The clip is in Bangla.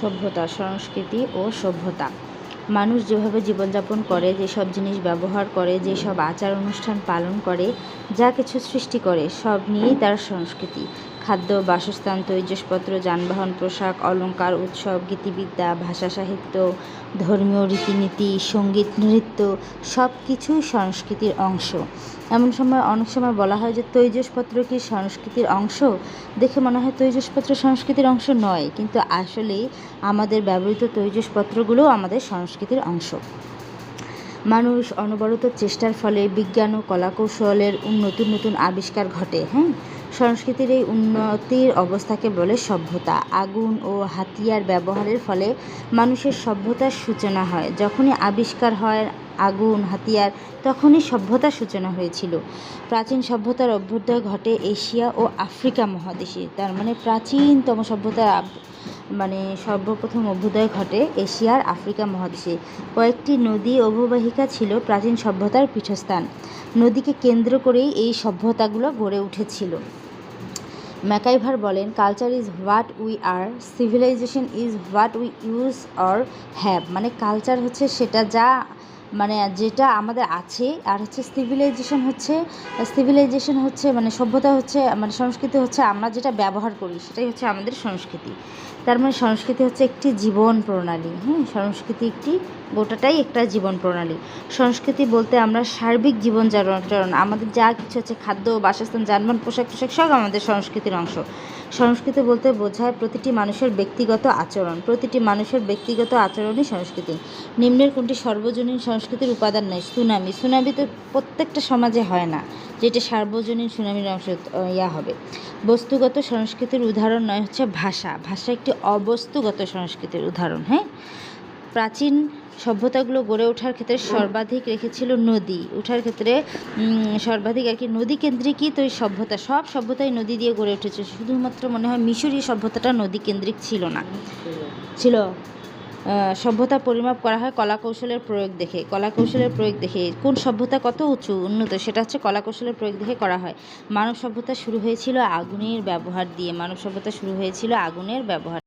সভ্যতা, সংস্কৃতি ও সভ্যতা। মানুষ যেভাবে জীবনযাপন করে, যেসব জিনিস ব্যবহার করে, যেসব আচার অনুষ্ঠান পালন করে, যা কিছু সৃষ্টি করে, সব নিয়েই তার সংস্কৃতি। খাদ্য, বাসস্থান, তৈজসপত্র, যানবাহন, পোশাক, অলঙ্কার, উৎসব, গীতিবিদ্যা, ভাষা, সাহিত্য, ধর্মীয় রীতিনীতি, সঙ্গীত, নৃত্য সব কিছুই সংস্কৃতির অংশ। অনেক সময় বলা হয় যে তৈজসপত্র কি সংস্কৃতির অংশ? দেখে মনে হয় তৈজসপত্র সংস্কৃতির অংশ নয়, কিন্তু আসলেই আমাদের ব্যবহৃত তৈজসপত্রগুলোও আমাদের সংস্কৃতির অংশ। মানুষ অনবরত চেষ্টার ফলে বিজ্ঞান ও কলাকৌশলের নতুন নতুন আবিষ্কার ঘটে। সংস্কৃতির এই উন্নতির অবস্থাকে বলে সভ্যতা। আগুন ও হাতিয়ার ব্যবহারের ফলে মানুষের সভ্যতার সূচনা হয়। যখনই আবিষ্কার হয় আগুন, হাতিয়ার, তখনই সভ্যতার সূচনা হয়েছিল। প্রাচীন সভ্যতার অভ্যুদয় ঘটে এশিয়া ও আফ্রিকা মহাদেশে। তার মানে প্রাচীনতম সভ্যতার সর্বপ্রথম অভ্যুদয় ঘটে এশিয়ার আফ্রিকা মহাদেশে। কয়েকটি নদী অববাহিকা ছিল প্রাচীন সভ্যতার পীঠস্থান। নদীকে কেন্দ্র করেই এই সভ্যতাগুলো গড়ে উঠেছিল। ম্যাকাইভার বলেন, culture is what we are, civilisation is what we use or have. Culture হচ্ছে সেটা যেটা আমাদের আছে, আর সিভিলাইজেশন হচ্ছে সভ্যতা হচ্ছে সংস্কৃতি হচ্ছে আমরা যেটা ব্যবহার করি, সেটাই হচ্ছে আমাদের সংস্কৃতি। তার সংস্কৃতি হচ্ছে একটি জীবন প্রণালী। সংস্কৃতি গোটাটাই একটা জীবন প্রণালী। সংস্কৃতি বলতে আমরা সার্বিক জীবনযাপন, আমাদের যা কিছু হচ্ছে খাদ্য, বাসস্থান, যানবাহন, পোশাক সব আমাদের সংস্কৃতির অংশ। সংস্কৃতি বলতে বোঝায় প্রতিটি মানুষের ব্যক্তিগত আচরণ। প্রতিটি মানুষের ব্যক্তিগত আচরণই সংস্কৃতি। নিম্নের কোনটি সর্বজনীন সংস্কৃতির উপাদান নয়? সুনামি তো প্রত্যেকটা সমাজে হয় না, যেটা সার্বজনীন সুনামির অংশ হবে। বস্তুগত সংস্কৃতির উদাহরণ নয় হচ্ছে ভাষা। ভাষা একটি অবস্তুগত সংস্কৃতির উদাহরণ। প্রাচীন সভ্যতাগুলো গড়ে ওঠার ক্ষেত্রে সর্বাধিক রেখেছিল নদী। সর্বাধিক নদী কেন্দ্রিকই তো এই সভ্যতা। সব সভ্যতাই নদী দিয়ে গড়ে উঠেছে। শুধুমাত্র মনে হয় মিশরীয় সভ্যতাটা নদী কেন্দ্রিক ছিল। সভ্যতা পরিমাপ করা হয় কলাকৌশলের প্রয়োগ দেখে। কোন সভ্যতা কত উন্নত সেটা হচ্ছে কলাকৌশলের প্রয়োগ দেখে করা হয়। মানব সভ্যতা শুরু হয়েছিল আগুনের ব্যবহার দিয়ে।